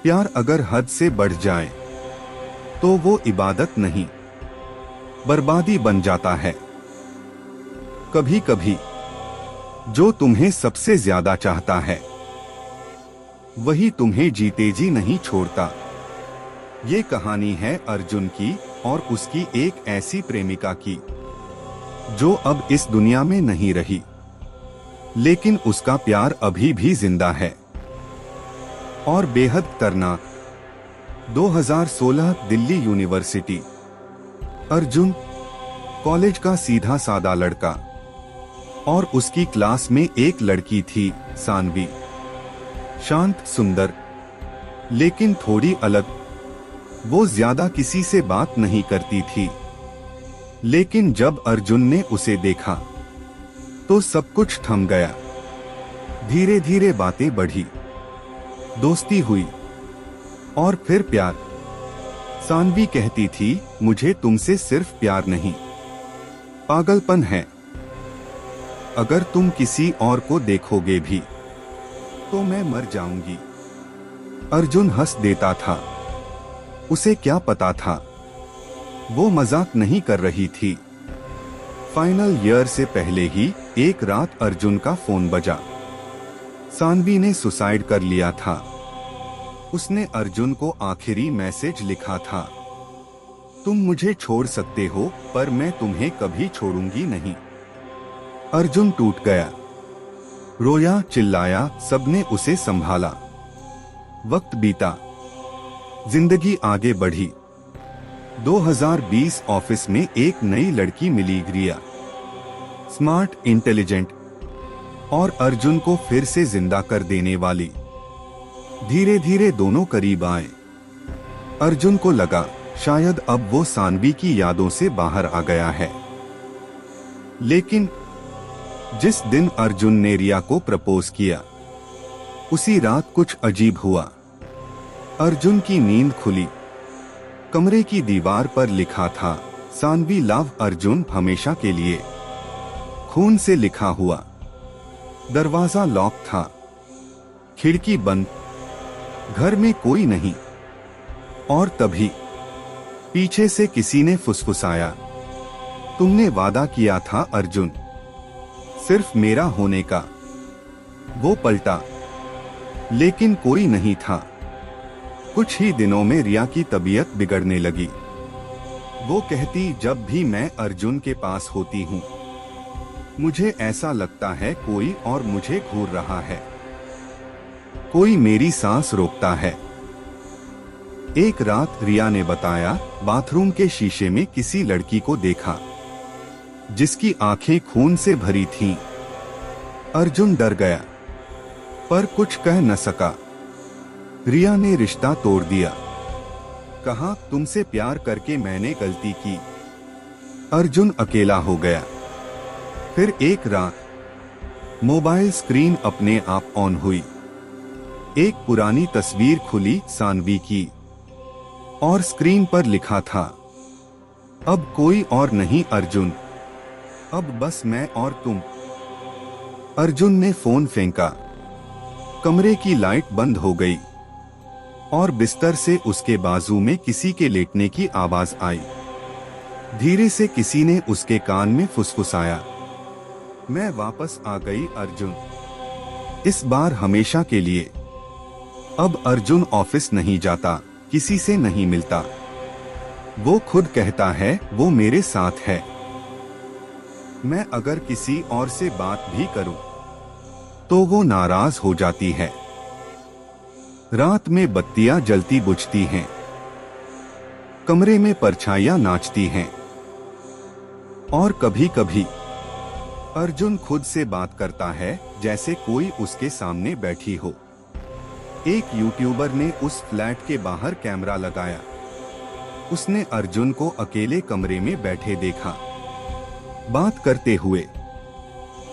प्यार अगर हद से बढ़ जाए तो वो इबादत नहीं, बर्बादी बन जाता है। कभी कभी जो तुम्हें सबसे ज्यादा चाहता है वही तुम्हें जीते जी नहीं छोड़ता। ये कहानी है अर्जुन की और उसकी एक ऐसी प्रेमिका की जो अब इस दुनिया में नहीं रही, लेकिन उसका प्यार अभी भी जिंदा है और बेहद खतरनाक। 2016 दिल्ली यूनिवर्सिटी। अर्जुन कॉलेज का सीधा सादा लड़का और उसकी क्लास में एक लड़की थी सानवी। शांत, सुंदर, लेकिन थोड़ी अलग। वो ज्यादा किसी से बात नहीं करती थी, लेकिन जब अर्जुन ने उसे देखा तो सब कुछ थम गया। धीरे धीरे बातें बढ़ी, दोस्ती हुई और फिर प्यार। सानवी कहती थी, मुझे तुमसे सिर्फ प्यार नहीं, पागलपन है। अगर तुम किसी और को देखोगे भी तो मैं मर जाऊंगी। अर्जुन हंस देता था। उसे क्या पता था, वो मजाक नहीं कर रही थी। फाइनल ईयर से पहले ही एक रात अर्जुन का फोन बजा। सानवी ने सुसाइड कर लिया था। उसने अर्जुन को आखिरी मैसेज लिखा था, तुम मुझे छोड़ सकते हो पर मैं तुम्हें कभी छोड़ूंगी नहीं। अर्जुन टूट गया, रोया, चिल्लाया, सबने उसे संभाला। वक्त बीता, जिंदगी आगे बढ़ी। 2020 ऑफिस में एक नई लड़की मिली, ग्रिया। स्मार्ट, इंटेलिजेंट और अर्जुन को फिर से जिंदा कर देने वाली। धीरे धीरे दोनों करीब आए। अर्जुन को लगा शायद अब वो सानवी की यादों से बाहर आ गया है। लेकिन जिस दिन अर्जुन ने रिया को प्रपोज किया, उसी रात कुछ अजीब हुआ। अर्जुन की नींद खुली। कमरे की दीवार पर लिखा था, सानवी लव अर्जुन, हमेशा के लिए, खून से लिखा हुआ। दरवाजा लॉक था, खिड़की बंद, घर में कोई नहीं। और तभी पीछे से किसी ने फुसफुसाया, तुमने वादा किया था अर्जुन, सिर्फ मेरा होने का। वो पलटा, लेकिन कोई नहीं था। कुछ ही दिनों में रिया की तबीयत बिगड़ने लगी। वो कहती, जब भी मैं अर्जुन के पास होती हूँ मुझे ऐसा लगता है कोई और मुझे घूर रहा है, कोई मेरी सांस रोकता है। एक रात रिया ने बताया, बाथरूम के शीशे में किसी लड़की को देखा जिसकी आंखें खून से भरी थीं। अर्जुन डर गया पर कुछ कह न सका। रिया ने रिश्ता तोड़ दिया। कहा, तुमसे प्यार करके मैंने गलती की। अर्जुन अकेला हो गया। फिर एक रात मोबाइल स्क्रीन अपने आप ऑन हुई। एक पुरानी तस्वीर खुली, सानवी की, और स्क्रीन पर लिखा था, अब कोई और नहीं अर्जुन, अब बस मैं और तुम। अर्जुन ने फोन फेंका। कमरे की लाइट बंद हो गई और बिस्तर से उसके बाजू में किसी के लेटने की आवाज आई। धीरे से किसी ने उसके कान में फुसफुसाया, मैं वापस आ गई अर्जुन, इस बार हमेशा के लिए। अब अर्जुन ऑफिस नहीं जाता, किसी से नहीं मिलता। वो खुद कहता है, वो मेरे साथ है। मैं अगर किसी और से बात भी करूं तो वो नाराज हो जाती है। रात में बत्तियां जलती बुझती हैं, कमरे में परछाइयां नाचती हैं। और कभी कभी अर्जुन खुद से बात करता है, जैसे कोई उसके सामने बैठी हो। एक यूट्यूबर ने उस फ्लैट के बाहर कैमरा लगाया। उसने अर्जुन को अकेले कमरे में बैठे देखा, बात करते हुए।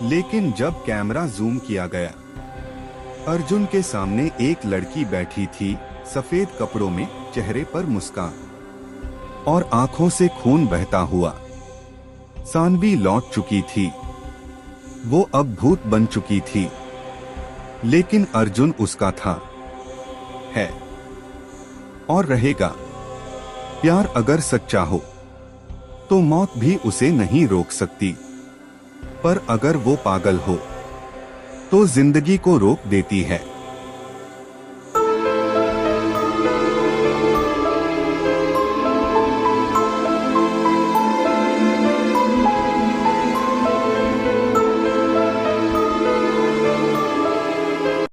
लेकिन जब कैमरा जूम किया गया, अर्जुन के सामने एक लड़की बैठी थी, सफेद कपड़ों में, चेहरे पर मुस्कान और आंखों से खून बहता हुआ। सानवी लौट चुकी थी, वो अब भूत बन चुकी थी, लेकिन अर्जुन उसका था, है। और रहेगा। प्यार अगर सच्चा हो तो मौत भी उसे नहीं रोक सकती, पर अगर वो पागल हो तो जिंदगी को रोक देती है।